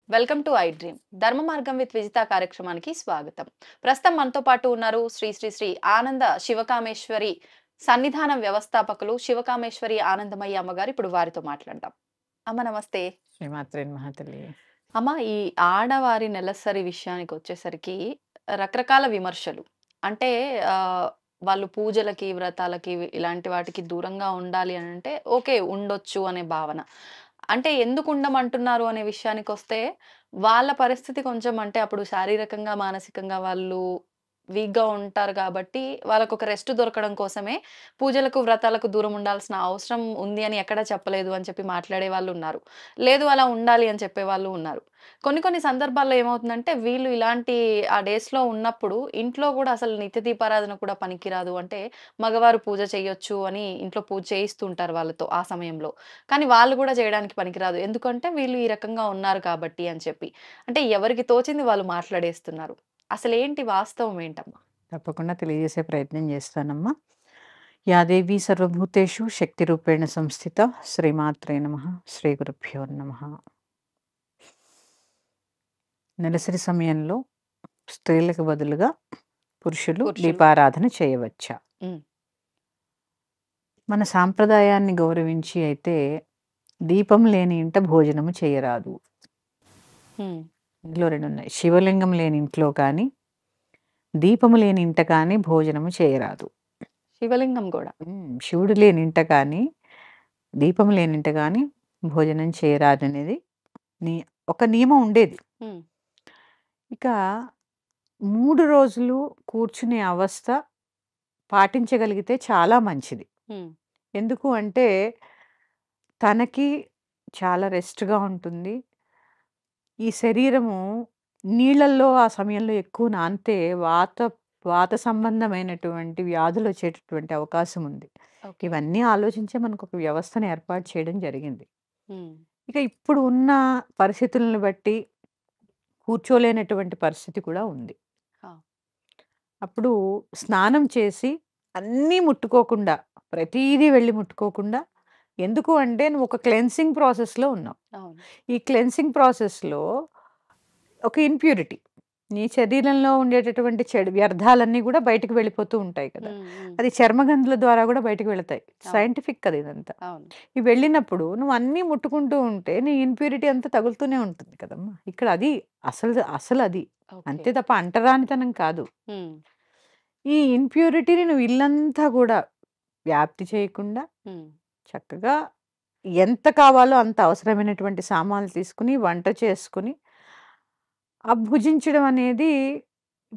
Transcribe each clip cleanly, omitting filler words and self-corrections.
Welcome to I dream ధర్మ మార్గం with Vijitha కార్యక్రమానికి స్వాగతం. ప్రస్తుతం మనతో పాటు ఉన్నారు శ్రీ ఆనంద శివకామేశ్వరి సన్నిధాన వ్యవస్థాపకులు శివకామేశ్వరి ఆనందమయ్య అమ్మగారు. ఇప్పుడు వారితో మాట్లాడదాం. అమ్మ నమస్తే. శ్రీమాత్రే నమః తల్లి. అమ్మ, ఈ ఆడవారి నెలసరి విషయానికి వచ్చేసరికి రకరకాల విమర్శలు. అంటే వాళ్ళు పూజలకి, వ్రతాలకి ఇలాంటి వాటికి దూరంగా ఉండాలి అనంటే ఓకే, ఉండొచ్చు అనే భావన. అంటే ఎందుకు ఉండమంటున్నారు అనే విషయానికొస్తే, వాళ్ళ పరిస్థితి కొంచెం అంటే అప్పుడు శారీరకంగా, మానసికంగా వాళ్ళు వీక్‌గా ఉంటారు గాబట్టి, వాళ్ళకొక రెస్ట్ దొరకడం కోసమే పూజలకు, వ్రతాలకు దూరం ఉండాల్సిన అవసరం ఉంది అని ఎక్కడా చెప్పలేదు అని చెప్పి మాట్లాడే వాళ్ళున్నారు. లేదు, అలా ఉండాలి అని చెప్పేవాళ్ళు ఉన్నారు. కొన్ని కొన్ని సందర్భాల్లో ఏమవుతుందంటే, వీళ్ళు ఇలాంటి ఆ డేస్‌లో ఉన్నప్పుడు ఇంట్లో గూడా అసలు నిత్య దీపారాధన కూడా పనికిరాదు. అంటే మగవారు పూజ చేయొచ్చు అని ఇంట్లో పూజ చేయిస్తూ ఉంటారు వాళ్ళతో ఆ సమయంలో. కానీ వాళ్ళు గూడా చేయడానికి పనికిరాదు. ఎందుకంటే వీళ్ళు ఈ రకంగా ఉన్నారు కాబట్టి అని చెప్పి. అంటే ఎవరికి తోచింది వాళ్ళు మాట్లాడేస్తున్నారు. అసలేంటి వాస్తవం ఏంటమ్మా? తప్పకుండా తెలియజేసే ప్రయత్నం చేస్తానమ్మా. యా దేవీ సర్వభూతేషు శక్తిరూపేణ సంస్థిత శ్రీమాత్రే నమః. శ్రీ గురుభ్యో నమః. నెలసరి సమయంలో స్త్రీలకు బదులుగా పురుషులు దీపారాధన చేయవచ్చా? హ్మ్. మన సాంప్రదాయాన్ని గౌరవించి అయితే దీపం లేని ఇంట భోజనము చేయరాదు. హ్మ్. ఇందులో 2 ఉన్నాయి. శివలింగం లేని ఇంట్లో కానీ, దీపము లేని ఇంట కానీ భోజనము చేయరాదు. శివలింగం గూడా. శివుడు లేనింట కానీ, దీపం లేనింట కానీ భోజనం చేయరాదనేది నీ ఒక నియమం ఉండేది. హ్మ్. ఇక 3 రోజులు కూర్చునే అవస్థ పాటించగలిగితే చాలా మంచిది. హ్మ్. ఎందుకు అంటే, తనకి చాలా రెస్ట్‌గా ఉంటుంది. ఈ శరీరము నీళ్ళల్లో ఆ సమయంలో ఎక్కువ నానితే వాత సంబంధమైనటువంటి వ్యాధులొచ్చేటటువంటి అవకాశం ఉంది. ఓకే. ఇవన్నీ ఆలోచించే మనకొక వ్యవస్థను ఏర్పాటు చేయడం జరిగింది. హ్మ్. ఇక ఇప్పుడు ఉన్న పరిస్థితులను బట్టి కూర్చోలేనటువంటి పరిస్థితి కూడా ఉంది. ఆ! అప్పుడు స్నానం చేసి అన్నీ ముట్టుకోకుండా, ప్రతీదీ వెళ్లి ముట్టుకోకుండా, ఎందుకు అంటే నువ్వు ఒక క్లెన్సింగ్ ప్రాసెస్‌లో ఉన్నావు. అవును. ఈ క్లెన్సింగ్ ప్రాసెస్‌లో ఒక ఇంప్యూరిటీ. నీ శరీరంలో ఉండేటటువంటి చెడు వ్యర్థాలన్నీ గూడా బయటికి వెళ్ళిపోతూ ఉంటాయి కదా! హ్మ్. హ్మ్. అది చర్మగంతుల ద్వారా గూడా బయటికి వెళతాయి. అవును. సైంటిఫిక్ కదా ఇదంతా. అవును. ఈ వెళ్ళినప్పుడు నువ్వు అన్నీ ముట్టుకుంటూ ఉంటే నీ ఇంప్యూరిటీ అంతా తగులుతూనే ఉంటుంది కదమ్మా! ఇక్కడ అది అసలది. ఓకే. అంతే తప్ప అంటరానితనం కాదు. హ్మ్. ఈ ఇంప్యూరిటీని నువ్వు ఇల్లంతా గూడా వ్యాప్తి చేయకుండా హ్మ్. చక్కగా ఎంత కావాలో అంత అవసరమైనటువంటి సామాన్లు తీసుకొని, వంట చేసుకొని, భుజించడం అనేది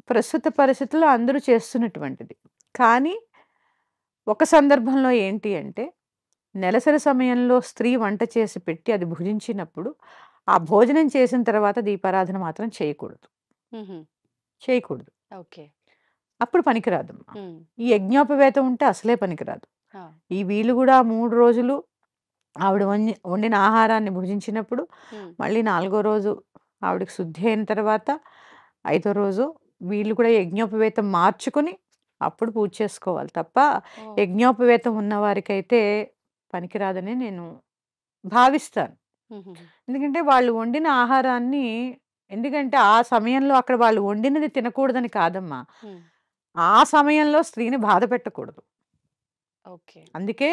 ప్రస్తుత పరిస్థితుల్లో అందరూ చేస్తున్నటువంటిది. కానీ, ఒక సందర్భంలో ఏంటి అంటే, నెలసరి సమయంలో స్త్రీ వంట చేసి పెట్టి అది భుజించినప్పుడు, ఆ భోజనం చేసిన తర్వాత దీపారాధన మాత్రం చేయకూడదు. హుహు. చేయకూడదు. ఓకే. అప్పుడు పనికిరాదమ్మా. హ్మ్. ఈ యజ్ఞోపవేతం ఉంటే అసలే పనికిరాదు. ఆ! ఈ వీళ్ళు గూడా 3 రోజులు ఆవిడ వండిన ఆహారాన్ని భుజించినప్పుడు, హ్మ్. మళ్ళీ 4గో రోజు ఆవిడకి శుద్ధి అయిన తర్వాత, ఐదో రోజు వీళ్ళు కూడా యజ్ఞోపవేతం మార్చుకొని, అప్పుడు పూజ చేసుకోవాలి తప్ప, ఓహ్! యజ్ఞోపవేతం ఉన్నవారికైతే పనికిరాదని నేను భావిస్తాను. హుహుహు. ఎందుకంటే వాళ్ళు వండిన ఆహారాన్ని ఎందుకంటే ఆ సమయంలో అక్కడ వాళ్ళు వండినది తినకూడదని కాదమ్మా. హ్మ్. ఆ సమయంలో స్త్రీని బాధ పెట్టకూడదు. ఓకే. అందుకే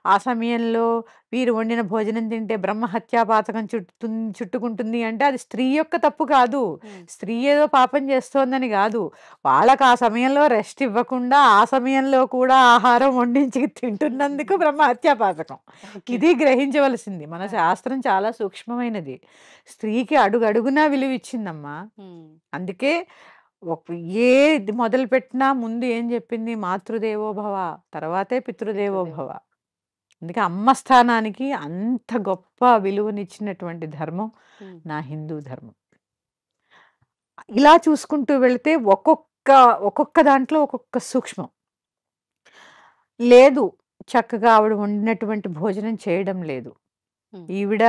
ఆ సమయంలో వీరు వండిన భోజనం తింటే బ్రహ్మహత్యా పాతకం చుట్టుకుంటుంది అంటే అది స్త్రీ యొక్క తప్పు కాదు. హ్మ్. స్త్రీ ఏదో పాపం చేస్తోందని గాదు. వాళ్ళకి ఆ సమయంలో రెస్ట్ ఇవ్వకుండా ఆ సమయంలో కూడా ఆహారం వండించి తింటున్నందుకు హుహుహు. బ్రహ్మహత్యా పాతకం. ఓకే. ఇది గ్రహించవలసింది. మన ఆ! శాస్త్రం చాలా సూక్ష్మమైనది. స్త్రీకి అడుగడుగునా విలువిచ్చిందమ్మా. హ్మ్. అందుకే ఒక ఏది మొదలుపెట్టినా ముందు ఏం చెప్పింది? మాతృదేవో భవ, తర్వాతే పితృదేవో పితృదేవో. భవ. అందుకే అమ్మ స్థానానికి అంత గొప్ప విలువనిచ్చినటువంటి ధర్మం హ్మ్. నా హిందూ ధర్మం. ఇలా చూసుకుంటూ వెళితే ఒక్కొక్క దాంట్లో ఒక్కొక్క సూక్ష్మం. లేదు, చక్కగా ఆవిడ వండినటువంటి భోజనం చేయడం లేదు. హ్మ్. ఈవిడ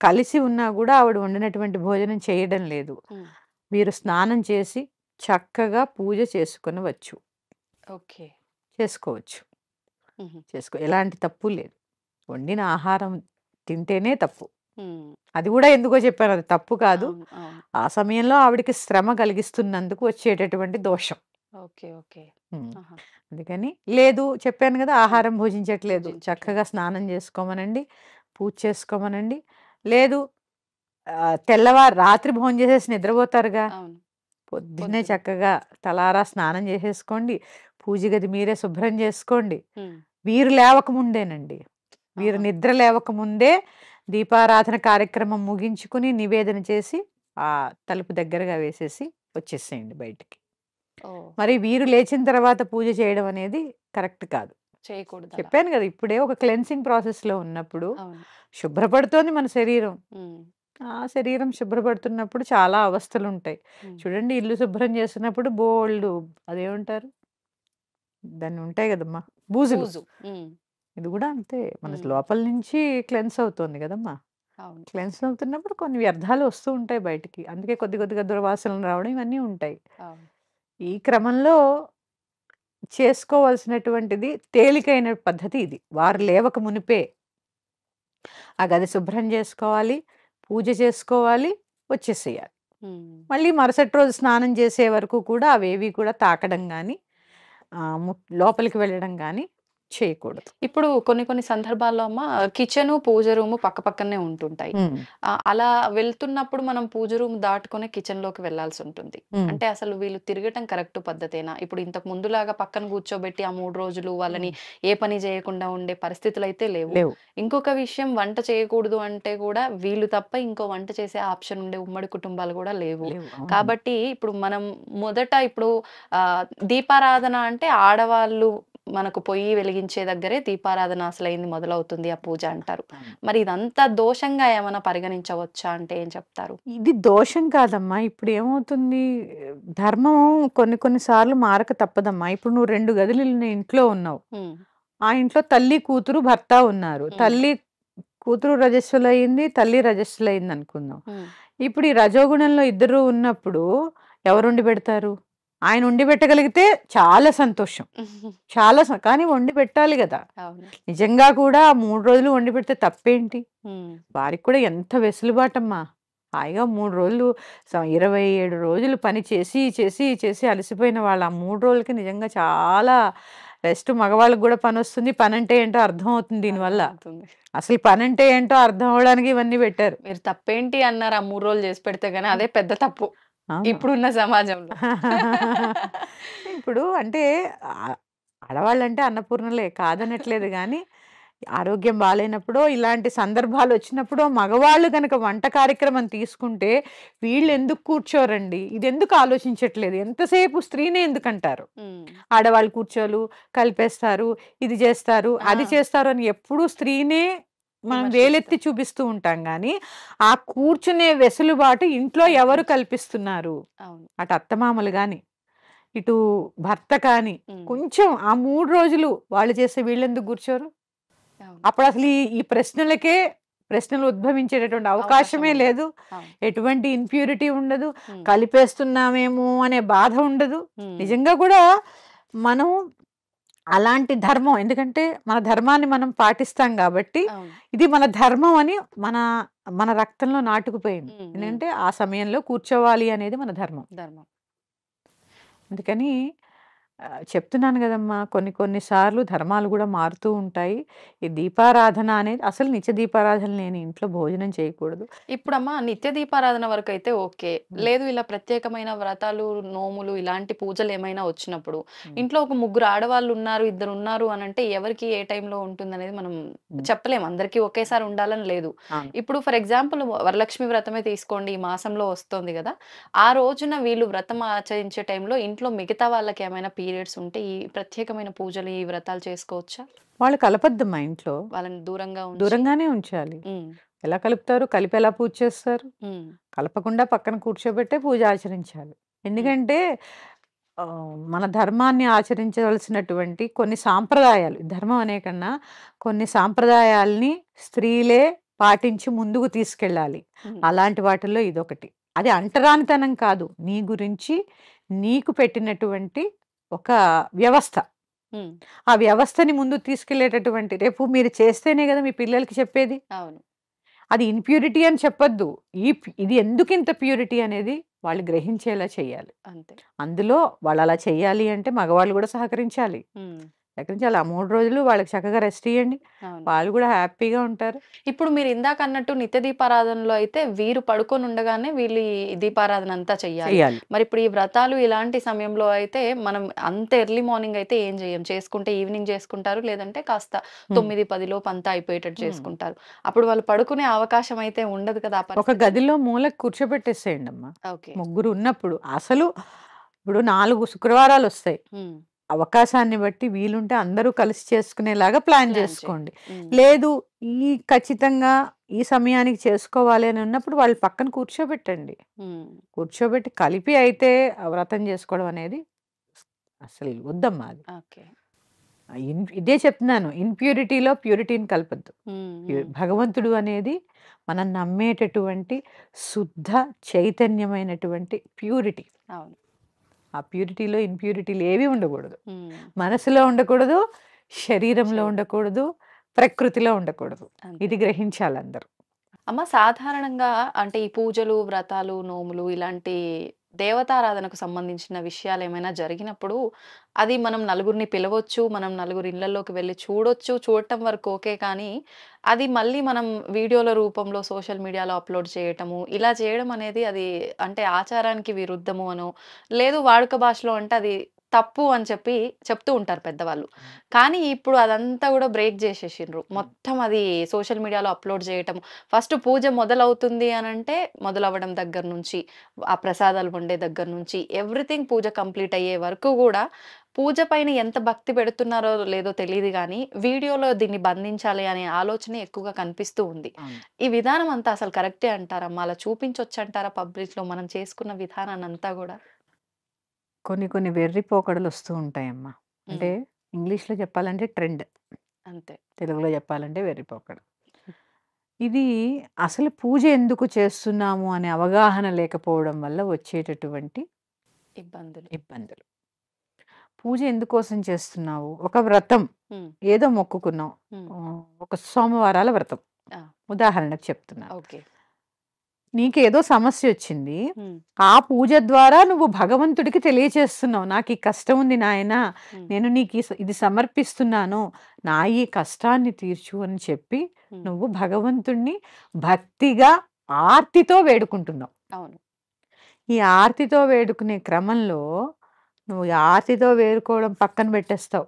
కలిసి ఉన్నా గూడా ఆవిడ వండినటువంటి భోజనం చేయడం లేదు. హ్మ్. వీరు స్నానం చేసి చక్కగా పూజ చేసుకొనవచ్చు. ఓకే. చేసుకోవచ్చు. హుహు. ఎలాంటి తప్పు లేదు. వండిన ఆహారం తింటేనే తప్పు. హ్మ్. అది కూడా ఎందుకో చెప్పాను, అది తప్పు కాదు. అవును. అవును. ఆ సమయంలో ఆవిడకి శ్రమ కలిగిస్తున్నందుకు వచ్చేటటువంటి దోషం. ఓకే. ఓకే. హ్మ్. ఆహా! అందుకని లేదు, చెప్పాను గదా! అవును. ఆహారం భుజించట్లేదు. పూజించట్లేదు. చక్కగా స్నానం చేసుకోమనండి, పూజ చేసుకోమనండి. లేదు, తెల్లవారు రాత్రి భోంచేసేసి నిద్రపోతారుగా, అవును. పొద్దున్నే పొద్దున. చక్కగా తలారా స్నానం చేసేసుకోండి. పూజ గది మీరే శుభ్రం చేసుకోండి. హ్మ్. వీరు లేవకముందేనండి. వీరు ఆహా! నిద్ర లేవకముందే దీపారాధన కార్యక్రమం ముగించుకుని, నివేదన చేసి, తలుపు దగ్గరగా వేసేసి వచ్చేసేయండి బయటికి. ఓహ్! మరి వీరు లేచిన తర్వాత పూజ చేయడం అనేది కరెక్ట్ కాదు. చేయకూడదలా. చెప్పాను గదా! ఇప్పుడే ఒక క్లెన్సింగ్ ప్రాసెస్‌లో ఉన్నప్పుడు అవును. శుభ్రపడుతోంది మన శరీరం. హ్మ్. ఆ శరీరం శుభ్రపడుతున్నప్పుడు చాలా అవస్థలుంటాయి. హ్మ్. చూడండి, ఇల్లు శుభ్రం చేస్తున్నప్పుడు బోలెడు అదేమంటారు? దాన్నుంటాయి గదమ్మా! బూజులు. బూజు. హ్మ్. ఇది గూడా అంతే. మన హ్మ్. లోపల నుంచి క్లెన్స్ అవుతోంది గదమ్మా! అవును. క్లెన్స్ అవుతున్నప్పుడు కొన్ని వ్యర్థాలు వస్తూ ఉంటాయి బయటికి. అందుకే కొద్ది కొద్దిగా దుర్వాసనలు రావడం ఇవన్నీ ఉంటాయి. అవును. ఈ క్రమంలో చేసుకోవాల్సినటువంటిది తేలికైన పద్ధతి ఇది. వారు హ్మ్. లేవక మునిపే ఆ గది శుభ్రం జేసుకోవాలి, పూజ చేసుకోవాలి, వచ్చేసేయాలి. హ్మ్. మళ్ళీ మరుసటి రోజు స్నానం చేసే వరకు కూడా అవేవి కూడా తాకడం గానీ, లోపలికి వెళ్ళడం గానీ చేయకూడదు. ఇప్పుడు కొన్ని కొన్ని సందర్భాల్లో అమ్మ కిచెను, పూజ రూము పక్కపక్కనే ఉంటుంటాయి. హ్మ్. అలా వెళ్తున్నప్పుడు మనం పూజ రూమ్ దాటుకొనే కిచెన్‌లోకి వెళ్ళాల్సుంటుంది. హ్మ్. అంటే అసలు వీళ్ళు తిరగటం కరెక్ట్ పద్ధతేనా? ఇప్పుడు ఇంతకు ముందులాగా పక్కన కూర్చోబెట్టి ఆ 3 రోజులు వాళ్ళని హ్మ్. ఏ పని చేయకుండా ఉండే పరిస్థితులైతే లేవు. లేవు. ఇంకొక విషయం వంట చేయకూడదు అంటే కూడా వీళ్ళు తప్ప ఇంకో వంట చేసే ఆప్షన్ ఉండే ఉమ్మడి కుటుంబాలు కూడా లేవు. లేవు. అవునండి. కాబట్టి ఇప్పుడు మనం మొదట ఇప్పుడు దీపారాధన అంటే ఆడవాళ్ళు మనకు పొయ్యి వెలిగించే దగ్గరే దీపారాధన అసలైంది మొదలవుతుంది ఆ పూజ అంటారు. అవును. మరి ఇదంతా దోషంగా ఏమన్నా పరిగణించవచ్చా అంటే ఏం చెప్తారు? ఇది దోషం కాదమ్మా. ఇప్పుడేమవుతుంది, ధర్మం కొన్ని కొన్ని సార్లు మారక తప్పదమ్మా. ఇప్పుడు నువ్వు 2 గదులు నీ ఇంట్లో ఉన్నావు. హ్మ్. ఆ ఇంట్లో తల్లి, కూతురు, భర్త ఉన్నారు. హ్మ్. తల్లి కూతురు రజస్వలయింది, తల్లి రజస్వలయిందనుకుందాం. హ్మ్. ఇప్పుడు ఈ రజోగుణంలో ఇద్దరు ఉన్నప్పుడు ఎవరొండి పెడతారు? ఆయన వండి పెట్టగలిగితే చాలా సంతోషం. కానీ వండి పెట్టాలి గదా! అవును. నిజంగా కూడా ఆ 3 రోజులు వండి పెడితే తప్పేంటి? హ్మ్. వారికి కూడా ఎంత వెసులుబాటమ్మా! హాయిగా 3 రోజులు 27 రోజులు పని చేసి, చేసి, చేసి అలసిపోయిన వాళ్ళు ఆ 3 రోజులకి నిజంగా చాలా రెస్ట్. మగవాళ్ళకి గూడా పనొస్తుంది. పనంటే ఏంటో అర్థమవుతుంది దీనివల్ల. అర్థమవుతుంది. అసలు పనంటే ఏంటో అర్థం అవ్వడానికి ఇవన్నీ పెట్టారు. మీరు తప్పేంటి అన్నారు ఆ 3 రోజులు చేసి పెడితే గాని అదే పెద్ద తప్పు. అవును. ఇప్పుడున్న సమాజంలో. ఇప్పుడు అంటే ఆహ్, ఆడవాళ్ళంటే అన్నపూర్ణలే కాదనట్లేదు గానీ, ఆరోగ్యం బాలేనప్పుడో, ఇలాంటి సందర్భాలొచ్చినప్పుడో మగవాళ్ళు గనక వంట కార్యక్రమం తీసుకుంటే, వీళ్ళెందుకు కూర్చోరండి? ఇదెందుకు ఆలోచించట్లేదు? ఎంతసేపు స్త్రీనే ఎందుకంటారు? హ్మ్. ఆడవాళ్ళు కూర్చోలు, కలిపేస్తారు, ఇది జేస్తారు, అది ఆ! చేస్తారు అని ఎప్పుడూ స్త్రీనే మనం వేలెత్తి విమర్శిస్తాం. చూపిస్తూ ఉంటాం గానీ, ఆ కూర్చునే వెసులుబాటు ఇంట్లో ఎవరు కల్పిస్తున్నారు? అవును. అటు అత్తమామలు గాని, ఇటు భర్త కానీ, హ్మ్. కొంచెం ఆ 3 రోజులు వాళ్ళు చేస్తే వీళ్ళెందుకు గూర్చోరు? అవును. అప్పుడసలు ఈ ప్రశ్నలకే ప్రశ్నలు ఉద్భవించేటటువంటి అవకాశం అవకాశమే ఉండదు. లేదు. అవును. ఎటువంటి ఇంప్యూరిటీ ఉండదు. హ్మ్. కలిపేస్తున్నామేమో అనే బాధ ఉండదు. హ్మ్. నిజంగా కూడా మనం అలాంటి ధర్మం, ఎందుకంటే మన ధర్మాన్ని మనం పాటిస్తాం గాబట్టి, అవును. ఇది మన ధర్మం అని మన మన రక్తంలో నాటుకుపోయింది. హ్మ్. హ్మ్. ఎందుకంటే ఆ సమయంలో కూర్చోవాలి అనేది మన ధర్మం. ధర్మం. అందుకని చెప్తున్నాను గదమ్మా! కొన్ని కొన్ని సార్లు ధర్మాలు గూడా మారుతూ ఉంటాయి. ఈ దీపారాధన అనేది అసలు నిత్య దీపారాధన లేని ఇంట్లో భోజనం చేయకూడదు. ఇప్పుడమ్మా నిత్య దీపారాధన వరకైతే ఓకే. హ్మ్. లేదు ఇలా ప్రత్యేకమైన వ్రతాలు, నోములు ఇలాంటి పూజలేమైనా వచ్చినప్పుడు, హ్మ్. ఇంట్లో ఒక ముగ్గురు ఆడవాళ్ళున్నారు, ఇద్దరున్నారు అనంటే ఎవరికి ఏ టైంలో ఉంటుందనేది మనం హ్మ్. చెప్పలేం. అందరికీ ఒకేసారి ఉండాలని లేదు. అవును. ఇప్పుడు ఫర్ ఎగ్జాంపుల్ వరలక్ష్మి వ్రతమే తీసుకోండి. ఈ మాసంలో వస్తోంది గదా! ఆ రోజున వీళ్ళు వ్రతం ఆచరించే టైంలో ఇంట్లో మిగతా వాళ్ళకేమైనా పీరియడ్స్ ఉంటే ఈ ప్రత్యేకమైన పూజలు, ఈ వ్రతాలు చేసుకోవచ్చా? వాళ్ళు కలపొద్దమ్మా ఇంట్లో. వాళ్ళని దూరంగా ఉంచి దూరంగానే ఉంచాలి. హ్మ్. ఎలా కలుపుతారు? కలిపి ఎలా పూజ చేస్తారు? హ్మ్. కలపకుండా పక్కన కూర్చోబెట్టే పూజ ఆచరించాలి. హ్మ్. ఎందుకంటే మన ధర్మాన్ని ఆచరించవలసినటువంటి కొన్ని సాంప్రదాయాలు, ధర్మం అనే కన్నా కొన్ని సాంప్రదాయాల్ని స్త్రీలే పాటించి ముందుకు తీసుకెళ్ళాలి. హ్మ్. అలాంటి వాటిల్లో ఇదొకటి. అది అంటరానితనం కాదు. నీ గురించి నీకు పెట్టినటువంటి ఒక వ్యవస్థ. హ్మ్. ఆ వ్యవస్థని ముందుకు తీసుకెళ్ళేటటువంటి రేపు మీరు చేస్తేనే గదా మీ పిల్లలకి చెప్పేది. అవును. అది ఇన్‌ప్యూరిటీ అని చెప్పొద్దు. ఇది ఎందుకింత ప్యూరిటీ అనేది వాళ్ళు గ్రహించేలా చేయాలి. అంతే. అందులో వాళ్ళలా చెయ్యాలి అంటే మగవాళ్ళు గూడా సహకరించాలి. హ్మ్. సహకరించాలి. ఆ 3 రోజులు వాళ్ళకి చక్కగా రెస్ట్ ఇయ్యండి. అవును. వాళ్ళు గూడా హ్యాపీగా ఉంటారు. ఇప్పుడు మీరు ఇందాకన్నట్టు నిత్య దీపారాధనలో అయితే వీరు పడుకొని ఉండగానే వీళ్ళు ఈ దీపారాధన అంతా చెయ్యాలి. చెయ్యాలి. మరిప్పుడు ఈ వ్రతాలు ఇలాంటి సమయంలో అయితే మనం అంత ఎర్లీ మార్నింగ్ అయితే ఏం జేయం. చేసుకుంటే ఈవినింగ్ చేసుకుంటారు. లేదంటే కాస్త హ్మ్. 9, 10 లోపు అంతా అయిపోయేటట్టు హ్మ్. చేసుకుంటారు. అప్పుడు వాళ్ళు పడుకునే అవకాశం అయితే ఉండదు కదా! ఆ ఒక పరిస్థితిలో. గదిలో మూలకు కూర్చోబెట్టేసేయండమ్మా. ఓకే. ముగ్గురు ఉన్నప్పుడు. అసలు ఇప్పుడు 4 శుక్రవారాలొస్తాయి. హ్మ్. అవకాశాన్ని బట్టి వీలుంటే అందరూ కలిసి చేసుకునేలాగా ప్లాన్ ప్లాన్ చేయండి. జేసుకోండి. హ్మ్. లేదు ఖచ్చితంగా ఈ సమయానికి చేసుకోవాలి అని ఉన్నప్పుడు వాళ్ళు పక్కన కూర్చోబెట్టండి. హ్మ్. కూర్చోబెట్టి కలిపి అయితే ఆ వ్రతం చేసుకోవడం అనేది అసలు వద్దమ్మా అది. ఓకే. ఇదే చెప్తున్నాను. ఇంప్యూరిటీలో ప్యూరిటీని కలపొద్దు. హ్మ్. హ్మ్. భగవంతుడు అనేది మనం నమ్మేటటువంటి శుద్ధ చైతన్యమైనటువంటి ప్యూరిటీ. అవును. ఆ ప్యూరిటీలో ఇంప్యూరిటీలు ఏవి ఉండకూడదు. హ్మ్. మనసులో ఉండకూడదు, శరీరంలో శరీరం. ఉండకూడదు, ప్రకృతిలో ఉండకూడదు. అంతే. ఇది గ్రహించాలి అందరూ. అమ్మ సాధారణంగా అంటే ఈ పూజలు, వ్రతాలు, నోములు ఇలాంటి దేవతారాధనకు సంబంధించిన విషయాలేమైనా జరిగినప్పుడు, అది మనం నలుగురిని పిలవచ్చు. మనం నలుగురి ఇళ్ళల్లోకి వెళ్లి చూడొచ్చు. చూడటం వరకు ఓకే. కానీ, అది మళ్ళీ మనం వీడియోల రూపంలో సోషల్ మీడియాలో అప్‌లోడ్ చేయటము, ఇలా చేయడం అనేది అది అంటే ఆచారానికి విరుద్ధము అనో, లేదు వాడుక భాషలో అంటే అది తప్పు అని చెప్పి చెప్తూ ఉంటారు పెద్దవాళ్ళు. కానీ ఇప్పుడు అదంతా గూడా బ్రేక్ జేసేసిండ్రు. మొత్తం అది సోషల్ మీడియాలో అప్‌లోడ్ జేయటం. ఫస్ట్ పూజ మొదలవుతుంది అనంటే, మొదలవ్వడం దగ్గర నుంచి, ఆ ప్రసాదాలు వండే దగ్గర నుంచి, ఎవ్రీథింగ్ పూజ కంప్లీట్ అయ్యే వరకు గూడా, పూజ పైన ఎంత భక్తి పెడుతున్నారో లేదో తెలీదు గానీ, వీడియోలో దీన్ని బంధించాలి అనే ఆలోచనే ఎక్కువగా కనిపిస్తూ ఉంది. అవును. ఈ విధానం అంతా అసలు కరెక్టే అంటారమ్మా? అలా చూపించొచ్చంటారా పబ్లిక్‌లో మనం చేసుకున్న విధానాన్నంతా గూడా? కొన్ని కొన్ని వెర్రి పోకడలొస్తూ ఉంటాయమ్మా. అంటే హ్మ్. ఇంగ్లీష్‌లో చెప్పాలంటే ట్రెండ్. అంతే. తెలుగులో చెప్పాలంటే వెర్రి పోకడ. ఇది అసలు పూజ ఎందుకు చేస్తున్నాము అనే అవగాహన లేకపోవడం వల్ల వచ్చేటటువంటి ఇబ్బందులు. ఇబ్బందులు. పూజ ఎందుకోసం చేస్తున్నావు? ఒక వ్రతం హ్మ్. ఏదో మొక్కుకున్నాం. హ్మ్. ఒక సోమవారాల వ్రతం. ఆ! ఉదాహరణకు చెప్తున్నాను. ఓకే. నీకేదో సమస్యొచ్చింది. హ్మ్. ఆ పూజ ద్వారా నువ్వు భగవంతుడికి తెలియచేస్తున్నావు. నాకీ కష్టం ఉంది నాయనా! హ్మ్. నేను నీకు ఇది సమర్పిస్తున్నాను. నా ఈ కష్టాన్ని తీర్చు అని చెప్పి హ్మ్. నువ్వు భగవంతుడిని భక్తిగా, ఆర్తితో వేడుకుంటున్నావు. అవును. ఈ ఆర్తితో వేడుకునే క్రమంలో నువ్వు ఈ ఆర్తితో వేడుకోవడం పక్కన పెట్టేస్తావు.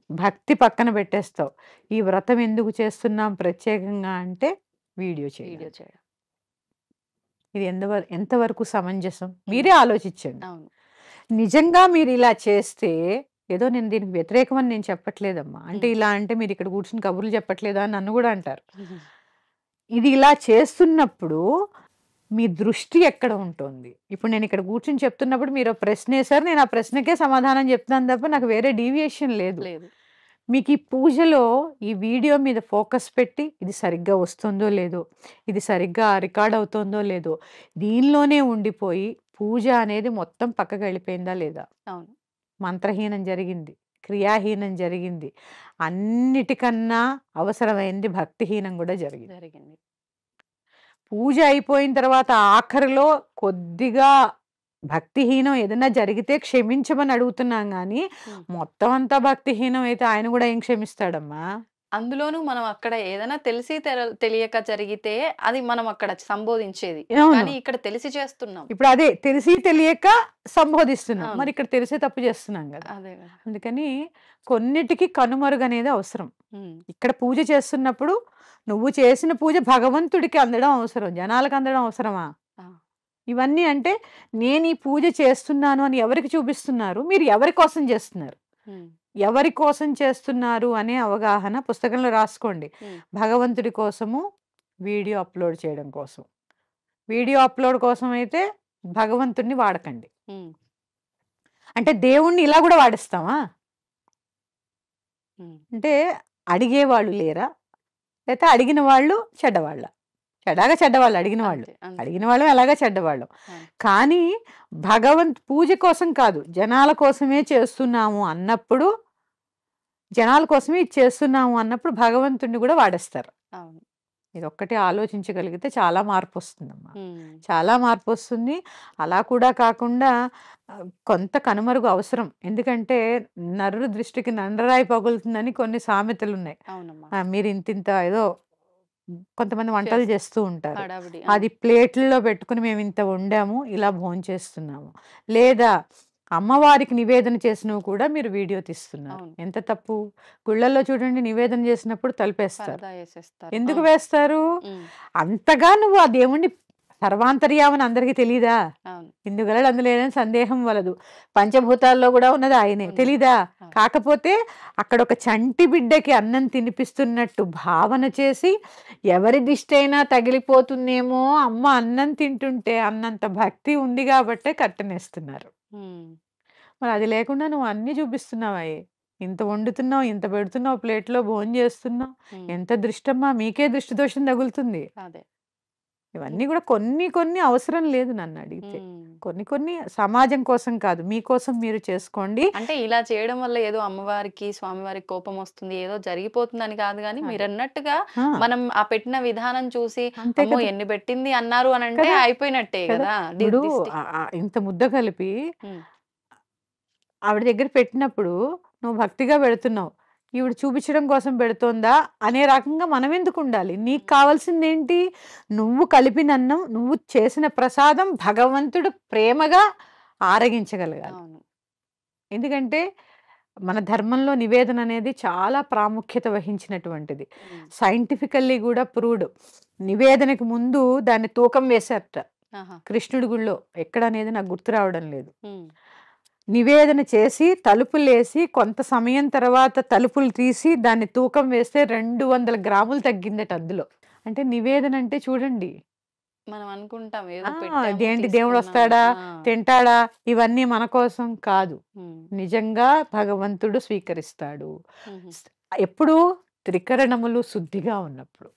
భక్తి పక్కన పెట్టేస్తావు. ఈ వ్రతం ఎందుకు చేస్తున్నాం ప్రత్యేకంగా అంటే వీడియో వీడియో చేయడానికి. చేయడం. ఇది ఎంతవరకు సమంజసం? హ్మ్. మీరే ఆలోచించండి. అవును. నిజంగా మీరిలా చేస్తే ఏదో నేను దీనికి వ్యతిరేకమని నేను చెప్పట్లేదమ్మా. అంటే హ్మ్. ఇలా అంటే మీరిక్కడ కూర్చొని కబుర్లు చెప్పట్లేదా అని నన్ను గూడా అంటారు. హుహు. ఇది ఇలా చేస్తున్నప్పుడు మీ దృష్టి ఎక్కడ ఉంటోంది? ఇప్పుడు నేనిక్కడ కూర్చొని చెప్తున్నప్పుడు మీరో ప్రశ్నేసారు. నేను ఆ ప్రశ్నకే సమాధానం చెప్తున్నాను తప్ప నాకు వేరే డీవియేషన్ లేదు. లేదు. మీకీ పూజలో ఈ వీడియో మీద ఫోకస్ పెట్టి ఇది సరిగ్గా వస్తుందో లేదో, ఇది సరిగ్గా రికార్డ్ అవుతోందో లేదో, దీనిలోనే ఉండిపోయి పూజ అనేది మొత్తం పక్కకెళ్ళిపోయిందా లేదా? అవును. మంత్రహీనం జరిగింది. క్రియాహీనం జరిగింది. అన్నిటికన్నా అవసరమైంది భక్తిహీనం గూడా జరిగింది. జరిగింది. పూజ అయిపోయిన తర్వాత ఆఖరిలో కొద్దిగా భక్తిహీనం ఏదన్నా జరిగితే క్షమించమని అడుగుతున్నాం గానీ, హ్మ్. మొత్తం అంతా భక్తిహీనం అయితే ఆయన గూడా ఏం క్షమిస్తాడమ్మా? అందులోనూ మనం అక్కడ ఏదైనా తెలిసి తెలియక జరిగితే అది మనం అక్కడ సంబోధించేది. అవును. కానీ ఇక్కడ తెలిసి చేస్తున్నాం. ఇప్పుడు అదే తెలిసి తెలియక సంబోధిస్తున్నాం. అవును. మరి ఇక్కడ తెలిసే తప్పు చేస్తున్నాం గదా! అదే గదా! అందుకని కొన్నిటికి కనుమరుగనేది అవసరం. హ్మ్. ఇక్కడ పూజ చేస్తున్నప్పుడు నువ్వు చేసిన పూజ భగవంతుడికి అందడం అవసరం. జనాలకు అందడం అవసరమా? ఆ! ఇవన్నీ అంటే నేను ఈ పూజ చేస్తున్నాను అని ఎవరికి చూపిస్తున్నారు? మీరు ఎవరి కోసం చేస్తున్నారు? హ్మ్. ఎవరి కోసం చేస్తున్నారు అనే అవగాహన పుస్తకంలో రాసుకోండి. హ్మ్. భగవంతుడి కోసము, వీడియో అప్‌లోడ్ చేయడం కోసం. వీడియో అప్‌లోడ్ కోసం అయితే భగవంతుడిని వాడకండి. హ్మ్. అంటే దేవుడిని ఇలా గూడా వాడేస్తామా? హ్మ్. అంటే అడిగేవాళ్ళు లేరా? లేతే అడిగిన వాళ్ళు చెడ్డవాళ్ళా? చెడ్డవాళ్ళు అడిగిన వాళ్ళు. అంతే. అంతే. అడిగిన వాళ్ళం ఎలాగా చెడ్డవాళ్ళం. అవును. కానీ పూజ కోసం కాదు, జనాల కోసమే చేస్తున్నాము అన్నప్పుడు, జనాల కోసమే ఇది చేస్తున్నాము అన్నప్పుడు భగవంతుడిని గూడా వాడేస్తారు. అవును. ఇదొక్కటి ఆలోచించగలిగితే చాలా మార్పొస్తుందమ్మా. హ్మ్. చాలా మార్పొస్తుంది. అలా కూడా కాకుండా కొంత కనుమరుగు అవసరం. ఎందుకంటే నరుడి దృష్టికి నండరాయి పగులుతుందని కొన్ని సామెతలున్నాయి. అవునమ్మా. మీరింతింత ఏదో కొంతమంది వంటలు చేస్ చేస్తూ ఉంటారు. హడావిడి. అది ప్లేట్‌ల్లో పెట్టుకొని మేమింత వండాము, ఇలా భోంచేస్తున్నాము. లేదా అమ్మవారికి నివేదన చేసినవి కూడా మీరు వీడియో తీస్తున్నారు. అవును. ఎంత తప్పు? గుళ్ళల్లో చూడండి నివేదన చేసినప్పుడు తలుపేస్తారు. పరదా యేసేస్తారు. ఎందుకు అవును. వేస్తారు? హ్మ్. అంతగా నువ్వు ఆ దేవుడిని సర్వాంతర్యామని అందరికి తెలీదా? అవును. ఇందుగలడు అందులేనని సందేహం వలదు. పంచభూతాల్లో గూడా ఉన్నది ఆయనే. ఉన్నది. తెలీదా? అవును. కాకపోతే అక్కడొక చంటి బిడ్డకి అన్నం తినిపిస్తున్నట్టు భావన చేసి, ఎవరి దిష్టైనా తగిలిపోతుందేమో అమ్మ అన్నం తింటుంటే అన్నంత భక్తి ఉంది గాబట్టే కట్టెనేస్తున్నారు. హ్మ్. మరి అది లేకుండా నువ్వు అన్నీ చూపిస్తున్నావాయే. ఇంత వండుతున్నావు, ఇంత పెడుతున్నావు ప్లేట్‌లో భోంజేస్తున్నావు. హ్మ్. ఎంత దృష్టమ్మా! మీకే దృష్టి దోషం తగులుతుంది. అదే. ఇవన్నీ హ్మ్. గూడా కొన్ని కొన్ని అవసరం లేదు నన్నడిగితే. హ్మ్. కొన్ని కొన్ని సమాజం కోసం కాదు. మీకోసం మీరు చేసుకోండి. అంటే ఇలా చేయడం వల్ల ఏదో అమ్మవారికి, స్వామివారికి కోపమొస్తుంది, ఏదో జరిగిపోతుందని కాదు గానీ, కాదు. మీరన్నట్టుగా ఆ! మనం ఆ పెట్టిన విధానం చూసి, అంతే అమ్మో! కదా! ఎన్ని పెట్టింది అన్నారు అనంటే కదా! అయిపోయినట్టే కదా! గదా! ఇప్పుడు దిష్టి. ఇంత ముద్ద కలిపి హ్మ్. ఆవిడ దగ్గర పెట్టినప్పుడు నువ్వు భక్తిగా పెడుతున్నావు. ఈవిడ చూపించడం కోసం పెడుతోందా? అనే రకంగా మనమెందుకుండాలి? నీకు హ్మ్. కావాల్సిందేంటి? నువ్వు కలిపినన్నం, నువ్వు చేసిన ప్రసాదం భగవంతుడు ప్రేమగా ఆరగించగలగాలి. అవును. ఎందుకంటే మన ధర్మంలో నివేదన అనేది చాలా ప్రాముఖ్యత వహించినటువంటిది. హ్మ్. సైంటిఫికల్లీ గూడా ప్రూవ్డ్. నివేదనకి ముందు దాన్ని తూకం వేశారట. ఆహా! కృష్ణుడి గుళ్ళో. ఎక్కడనేది నాకు గుర్తు రావడం లేదు. హ్మ్. నివేదన చేసి, తలుపులేసి, కొంత సమయం తర్వాత తలుపులు తీసి, దాన్ని తూకం వేస్తే 200 గ్రాములు తగ్గిందట అందులో. అంటే నివేదన అంటే చూడండి. మనం అనుకుంటాం ఆ! ఏదో పెట్టాము, ఇదేంటి తీసుకున్నాము. దేవుడొస్తాడా? ఆ! తింటాడా? ఇవన్నీ మన కోసం కాదు. హ్మ్. నిజంగా భగవంతుడు స్వీకరిస్తాడు. హుహు. స్ ఎప్పుడు? త్రికరణములు శుద్ధిగా ఉన్నప్పుడు.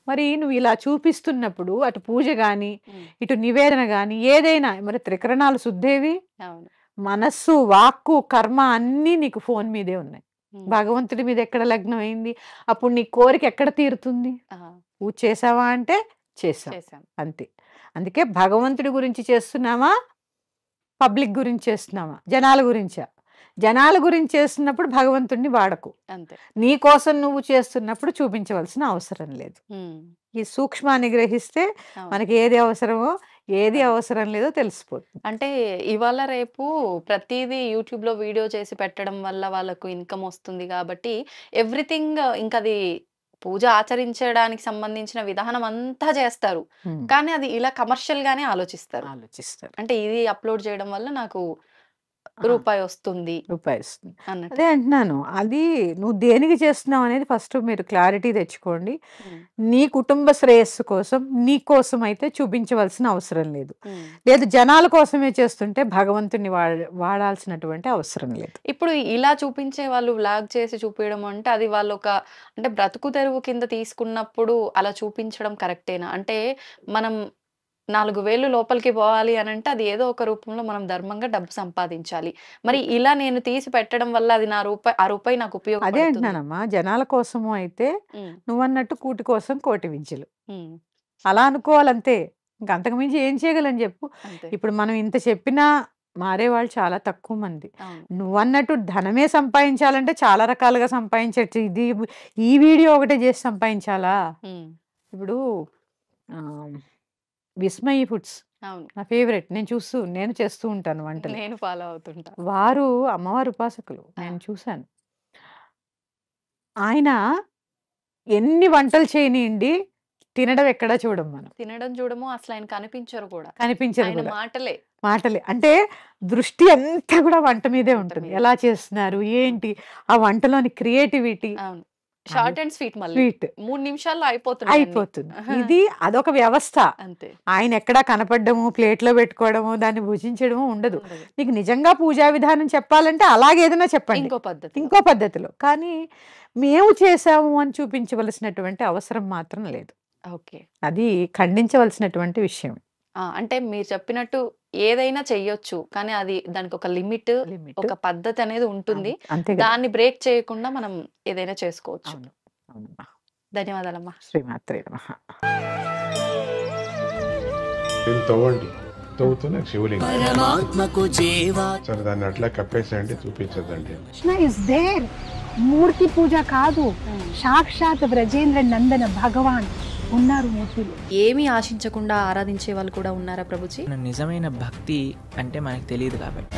మరి నువ్వు ఇలా చూపిస్తున్నప్పుడు అటు పూజ గాని, హ్మ్. ఇటు నివేదన గాని ఏదైనా మరి త్రికరణాలు శుద్ధేవి. అవును. మనస్సు, వాక్కు, కర్మ అన్నీ నీకు ఫోను మీదే ఉన్నాయి. హ్మ్. భగవంతుడి మీద ఎక్కడ లగ్నం అయింది? అప్పుడు నీ కోరిక ఎక్కడ తీరుతుంది? ఆ! పూజ చేశావా అంటే చేశాం. చేశాం. అంతే. అందుకే భగవంతుడి గురించి చేస్తున్నామా? పబ్లిక్ గురించి చేస్తున్నామా? జనాల గురించా? జనాల గురించి చేస్తున్నప్పుడు భగవంతుడిని వాడకు. అంతే. నీ కోసం నువ్వు చేస్తున్నప్పుడు చూపించవలసిన అవసరం లేదు. హ్మ్. ఈ సూక్ష్మాన్ని గ్రహిస్తే అవును. మనకి ఏది అవసరమో, ఏది అదే. అవసరం లేదో తెలిసిపోతుంది. అంటే ఇవాళ రేపు ప్రతీదీ యూట్యూబ్‌లో వీడియో చేసి పెట్టడం వల్ల వాళ్ళకు ఇన్‌కమ్ ఒస్తుంది గాబట్టి, ఎవ్రీథింగ్ ఇంకది పూజ ఆచరించడానికి సంబంధించిన విధానం అంతా చేస్తారు. హ్మ్. కానీ అది ఇలా కమర్షియల్‌గానే ఆలోచిస్తారు. ఆలోచిస్తారు. అంటే ఇది అప్‌లోడ్ చేయడం వల్ల నాకు ఆ! రూపాయొస్తుంది రూపాయిస్తుంది. అన్నట్టు. అదే అంటున్నాను. అది నువ్వు దేనికి చేస్తున్నావనేది ఫస్ట్ మీరు క్లారిటీ తెచ్చుకోండి. హ్మ్. నీ కుటుంబ శ్రేయస్సు కోసం, నీ కోసం అయితే చూపించవలసిన అవసరం లేదు. హ్మ్. లేదు జనాల కోసమే చేస్తుంటే భగవంతుడిని వాడాల్సినటువంటి అవసరం లేదు. ఇప్పుడు ఇలా చూపించే వాళ్ళు వ్లాగ్ చేసి చూపియడం అంటే అది వాళ్ళొక అంటే బ్రతుకు తెరువు కింద తీసుకున్నప్పుడు అలా చూపించడం కరెక్టేనా? అంటే మనం 4 వేళ్ళు లోపలికి పోవాలి అనంటే అది ఏదో ఒక రూపంలో మనం ధర్మంగా డబ్బు సంపాదించాలి. మరి ఇలా నేను తీసి పెట్టడం వల్ల అది ఆ రూపాయి నాకు అదే ఉపయోగపడుతుంది. అంటున్నానమ్మా. జనాల కోసము అయితే హ్మ్. నువ్వన్నట్టు కూటి కోసం కోటి విద్యలు. హ్మ్. అలా అనుకోవాలంతే. ఇంక అంతకు మించి ఏం చేయగలం జెప్పు? అంతే. ఇప్పుడు మనం ఇంత చెప్పినా మారేవాళ్ళు చాలా తక్కువ మంది. అవును. నువ్వన్నట్టు ధనమే సంపాదించాలంటే చాలా రకాలుగా సంపాదించొచ్చు. ఈ వీడియో ఒకటే జేసి సంపాదించాలా? హ్మ్. ఇప్పుడు ఆహ్, విస్మయి ఫుడ్స్ అవును. నా ఫేవరెట్. నేను చేస్తూ ఉంటాను వంటలు. నేను ఫాలో అవుతుంటా. వారు అమ్మవారి ఉపాసకులు. ఆ! నేను చూసాను. ఆయన ఎన్ని వంటలు చేయనియండి, తినడం ఎక్కడా చూడం మనం. తినడం చూడము అసలాయన కనిపించరు కూడా. కనిపించరు ఆయన గూడా. మాటలే మాటలే. అంటే దృష్టి అంతా గూడా వంట మీదే వంట ఉంటుంది. మీదే. ఎలా చేస్తున్నారు? హ్మ్. ఏంటి? ఆ వంటలోని క్రియేటివిటీ అవును. అది షార్ట్ అండ్ స్వీట్ మళ్ళీ. స్వీట్ 3 నిమిషాల్లో అయిపోతున్నాయి అన్నీ. అయిపోతుంది. అదొక వ్యవస్థ. అంతే. ఆయనెక్కడా కనపడ్డము, ప్లేట్‌లో పెట్టుకోవడము, దాన్ని భుజించడము ఉండదు. ఉండదు. మీకు నిజంగా పూజా విధానం చెప్పాలంటే అలాగేదైనా చెప్పండి. ఇంకో పద్ధతిలో. ఇంకో పద్ధతిలో. కానీ మేము చేసాము అని చూపించవలసినటువంటి అవసరం మాత్రం లేదు. ఓకే. అది ఖండించవలసినటువంటి విషయం. ఆ! అంటే మీరు చెప్పినట్టు ఏదైనా చెయ్యొచ్చు. కానీ అది దానికొక లిమిట్, లిమిట్. ఒక పద్ధతనేది ఉంటుంది. అంతే గదా! దాన్ని బ్రేక్ చేయకుండా మనం ఏదైనా చేసుకోవచ్చు. అవును. అవునమ్మా. ధన్యవాదాలమ్మా. శ్రీమాత్రే నమః. దీన్ని తవ్వండి, తవ్వుతూనే శివలింగం. పరమాత్మకు జీవా సరే దాన్ని అట్లా కప్పేసేయండి, చూపించదండి. Krishna is there. మూర్తి పూజ కాదు, సాక్షాత్ బ్రజేంద్ర నందన భగవాన్ ఉన్నారు మూర్తిలో. ఏమీ ఆశించకుండా ఆరాధించే వాళ్ళు కూడా ఉన్నారా ప్రభుజీ? నిజమైన భక్తి అంటే మనకు తెలియదు కాబట్టి